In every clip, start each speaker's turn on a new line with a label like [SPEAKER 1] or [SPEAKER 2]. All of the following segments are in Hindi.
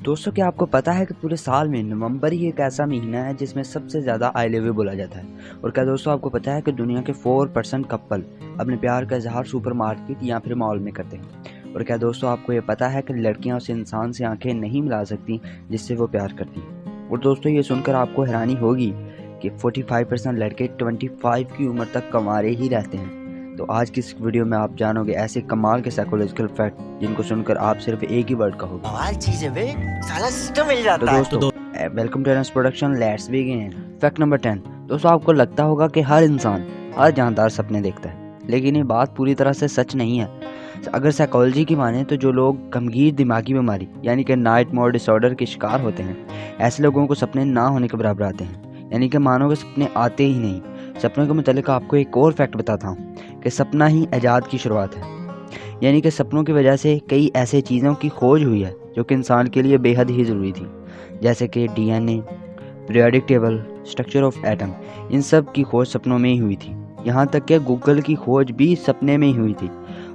[SPEAKER 1] दोस्तों, क्या आपको पता है कि पूरे साल में नवंबर ही एक ऐसा महीना है जिसमें सबसे ज़्यादा आई लव यू बोला जाता है। और क्या दोस्तों आपको पता है कि दुनिया के 4% कपल अपने प्यार का इजहार सुपरमार्केट या फिर मॉल में करते हैं। और क्या दोस्तों आपको ये पता है कि लड़कियां उस इंसान से आंखें नहीं मिला सकती जिससे वो प्यार करती हैं। और दोस्तों ये सुनकर आपको हैरानी होगी कि 45% लड़के 25 की उम्र तक कंवारे ही रहते हैं। तो आज की इस वीडियो में आप जानोगे ऐसे कमाल के साइकोलॉजिकल फैक्ट जिनको सुनकर आप सिर्फ एक ही वर्ड कहोगे,
[SPEAKER 2] बवाल चीज है बे, साला सिस्टम मिल
[SPEAKER 1] तो
[SPEAKER 2] जाता है।
[SPEAKER 1] दोस्तों welcome to NS production, let's begin. Fact number 10। दोस्तों आपको लगता होगा कि हर इंसान हर जानदार सपने देखता है, लेकिन ये बात पूरी तरह से सच नहीं है। अगर साइकोलॉजी की माने तो जो लोग गंभीर दिमागी बीमारी यानी कि नाइट मोड डिसऑर्डर के शिकार होते हैं, ऐसे लोगों को सपने ना होने के बराबर आते हैं, यानी कि मानो के सपने आते ही नहीं। सपनों के मुतालिक आपको एक और फैक्ट बताता हूँ कि सपना ही इजाद की शुरुआत है, यानी कि सपनों की वजह से कई ऐसे चीज़ों की खोज हुई है जो कि इंसान के लिए बेहद ही ज़रूरी थी, जैसे कि DNA, periodic table, structure of atom. इन सब की खोज सपनों में ही हुई थी। यहाँ तक कि गूगल की खोज भी सपने में ही हुई थी।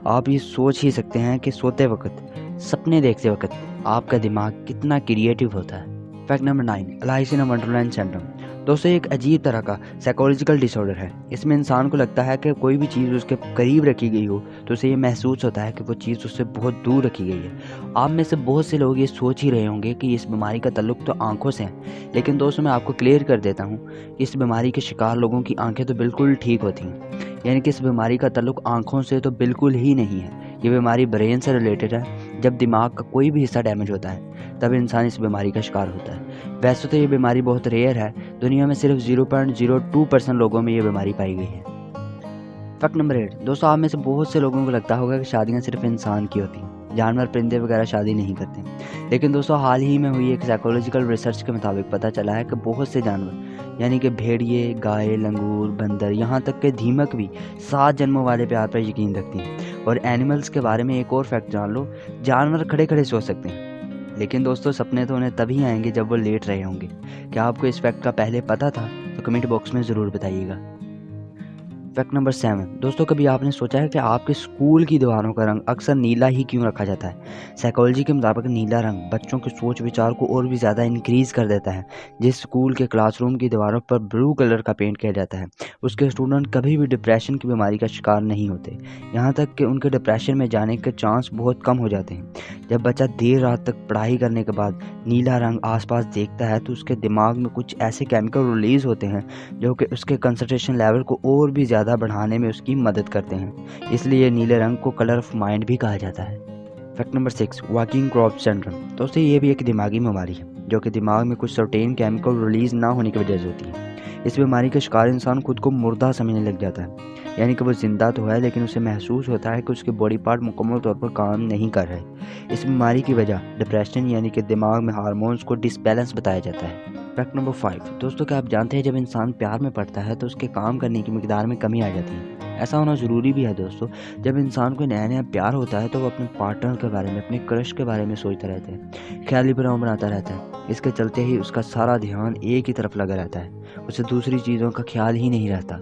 [SPEAKER 1] आप ये सोच ही सकते हैं कि सोते वक्त, सपने देखते वक्त आपका दिमाग कितना क्रिएटिव होता है। Fact number 9, alias in Wonderland syndrome. दोस्तों एक अजीब तरह का साइकोलॉजिकल डिसऑर्डर है। इसमें इंसान को लगता है कि कोई भी चीज़ उसके करीब रखी गई हो तो उसे ये महसूस होता है कि वो चीज़ उससे बहुत दूर रखी गई है। आप में से बहुत से लोग ये सोच ही रहे होंगे कि इस बीमारी का ताल्लुक तो आंखों से है, लेकिन दोस्तों मैं आपको क्लियर कर देता हूँ, इस बीमारी के शिकार लोगों की आंखें तो बिल्कुल ठीक होती हैं। यानी कि इस बीमारी का ताल्लुक आंखों से तो बिल्कुल ही नहीं है। ये बीमारी ब्रेन से रिलेटेड है। जब दिमाग का कोई भी हिस्सा डैमेज होता है तब इंसान इस बीमारी का शिकार होता है। वैसे तो ये बीमारी बहुत रेयर है, दुनिया में सिर्फ 0.02% लोगों में ये बीमारी पाई गई है। Fact number 8। दोस्तों आप में से बहुत से लोगों को लगता होगा कि शादियां सिर्फ इंसान की होती हैं, जानवर परिंदे वगैरह शादी नहीं करते। लेकिन दोस्तों हाल ही में हुई एक साइकोलॉजिकल रिसर्च के मुताबिक पता चला है कि बहुत से जानवर यानी कि भेड़िए, गाय, लंगूर, बंदर, यहाँ तक कि दीमक भी 7 जन्मों वाले प्यार पर यकीन रखती हैं। और एनिमल्स के बारे में एक और फैक्ट जान लो, जानवर खड़े खड़े सो सकते हैं, लेकिन दोस्तों सपने तो उन्हें तभी आएंगे जब वो लेट रहे होंगे। क्या आपको इस फैक्ट का पहले पता था? तो कमेंट बॉक्स में ज़रूर बताइएगा। Fact number 7। दोस्तों कभी आपने सोचा है कि आपके स्कूल की दीवारों का रंग अक्सर नीला ही क्यों रखा जाता है? साइकोलॉजी के मुताबिक नीला रंग बच्चों के सोच विचार को और भी ज़्यादा इंक्रीज कर देता है। जिस स्कूल के क्लासरूम की दीवारों पर ब्लू कलर का पेंट किया जाता है, उसके स्टूडेंट कभी भी डिप्रेशन की बीमारी का शिकार नहीं होते। यहाँ तक कि उनके डिप्रेशन में जाने के चांस बहुत कम हो जाते हैं। जब बच्चा देर रात तक पढ़ाई करने के बाद नीला रंग आसपास देखता है तो उसके दिमाग में कुछ ऐसे केमिकल रिलीज होते हैं जो कि उसके कंसंट्रेशन लेवल को और भी ज़्यादा बढ़ाने में उसकी मदद करते हैं। इसलिए नीले रंग को कलर ऑफ माइंड भी कहा जाता है। Fact number 6, walking crop syndrome. दोस्तों ये भी एक दिमागी बीमारी है जो कि दिमाग में कुछ सर्टेन केमिकल रिलीज ना होने की वजह से होती है। इस बीमारी के शिकार इंसान खुद को मुर्दा समझने लग जाता है, यानी कि वो जिंदा तो है लेकिन उसे महसूस होता है कि उसके बॉडी पार्ट मुकम्मल तौर पर काम नहीं कर रहे। इस बीमारी की वजह डिप्रेशन यानी कि दिमाग में हार्मोन्स को डिसबैलेंस बताया जाता है। Fact number 5। दोस्तों क्या आप जानते हैं जब इंसान प्यार में पड़ता है तो उसके काम करने की मिकदार में कमी आ जाती है। ऐसा होना ज़रूरी भी है दोस्तों। जब इंसान को नया नया प्यार होता है तो वो अपने पार्टनर के बारे में, अपने क्रश के बारे में सोचता रहता है, ख्याली बनाता रहता है। इसके चलते ही उसका सारा ध्यान एक ही तरफ लगा रहता है, उसे दूसरी चीज़ों का ख्याल ही नहीं रहता।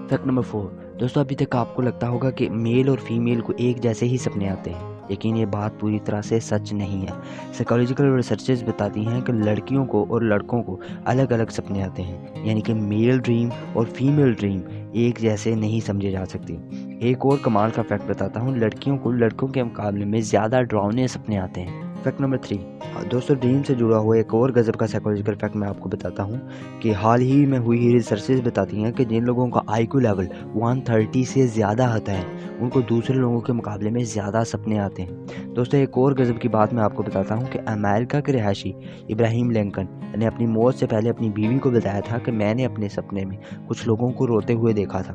[SPEAKER 1] Fact number 4। दोस्तों अभी तक आपको लगता होगा कि मेल और फीमेल को एक जैसे ही सपने आते हैं, लेकिन ये बात पूरी तरह से सच नहीं है। साइकोलॉजिकल रिसर्चेस बताती हैं कि लड़कियों को और लड़कों को अलग अलग सपने आते हैं, यानी कि मेल ड्रीम और फीमेल ड्रीम एक जैसे नहीं समझे जा सकते। एक और कमाल का फैक्ट बताता हूँ, लड़कियों को लड़कों के मुकाबले में ज़्यादा डरावने सपने आते हैं। Fact number 3। दोस्तों ड्रीम से जुड़ा हुआ एक और गजब का साइकोलॉजिकल फैक्ट मैं आपको बताता हूँ कि हाल ही में हुई रिसर्चेस बताती हैं कि जिन लोगों का आईक्यू लेवल 130 से ज़्यादा होता है उनको दूसरे लोगों के मुकाबले में ज़्यादा सपने आते हैं। दोस्तों एक और गजब की बात मैं आपको बताता हूँ कि अमेरिका के रिहायशी इब्राहिम लिंकन ने अपनी मौत से पहले अपनी बीवी को बताया था कि मैंने अपने सपने में कुछ लोगों को रोते हुए देखा था।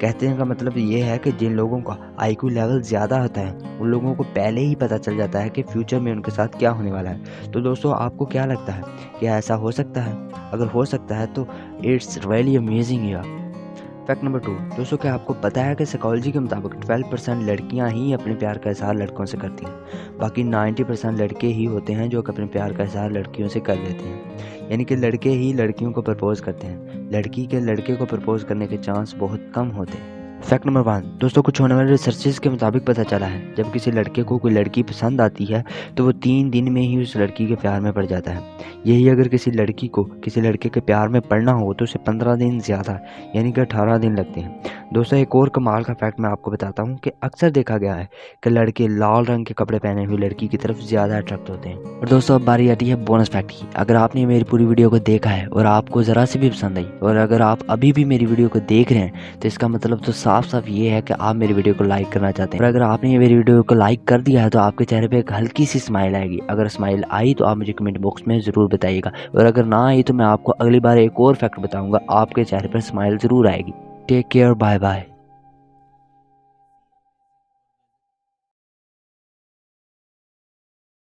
[SPEAKER 1] कहते हैं का मतलब ये है कि जिन लोगों का आईक्यू लेवल ज़्यादा होता है उन लोगों को पहले ही पता चल जाता है कि फ्यूचर में उनके साथ क्या होने वाला है। तो दोस्तों आपको क्या लगता है, क्या ऐसा हो सकता है? अगर हो सकता है तो इट्स रियली अमेजिंग यार। Fact number 2। दोस्तों क्या आपको पता है कि साइकोलॉजी के मुताबिक 12% लड़कियां ही अपने प्यार का इजहार लड़कों से करती हैं, बाकी 90% लड़के ही होते हैं जो अपने प्यार का इजहार लड़कियों से कर लेते हैं। यानी कि लड़के ही लड़कियों को प्रपोज करते हैं, लड़की के लड़के को प्रपोज करने के चांस बहुत कम होते हैं। फैक्ट नंबर 1 दोस्तों, कुछ होने वाले रिसर्चेस के मुताबिक पता चला है जब किसी लड़के को कोई लड़की पसंद आती है तो वो 3 दिन में ही उस लड़की के प्यार में पड़ जाता है। यही अगर किसी लड़की को किसी लड़के के प्यार में पड़ना हो तो उसे 15 दिन ज़्यादा यानी कि 18 दिन लगते हैं। दोस्तों, एक और कमाल का फैक्ट मैं आपको बताता हूँ कि अक्सर देखा गया है कि लड़के लाल रंग के कपड़े पहने हुए लड़की की तरफ ज़्यादा अट्रैक्ट होते हैं। और दोस्तों, अब बारी आती है बोनस फैक्ट की। अगर आपने मेरी पूरी वीडियो को देखा है और आपको ज़रा सी भी पसंद आई और अगर आप अभी भी मेरी वीडियो को देख रहे हैं तो इसका मतलब तो साफ साफ ये है कि आप मेरी वीडियो को लाइक करना चाहते हैं। और अगर आपने मेरी वीडियो को लाइक कर दिया है तो आपके चेहरे पे एक हल्की सी स्माइल आएगी। अगर स्माइल आई तो आप मुझे कमेंट बॉक्स में ज़रूर बताइएगा, और अगर ना आई तो मैं आपको अगली बार एक और फैक्ट बताऊंगा, आपके चेहरे पर स्माइल ज़रूर आएगी। Take care, bye bye.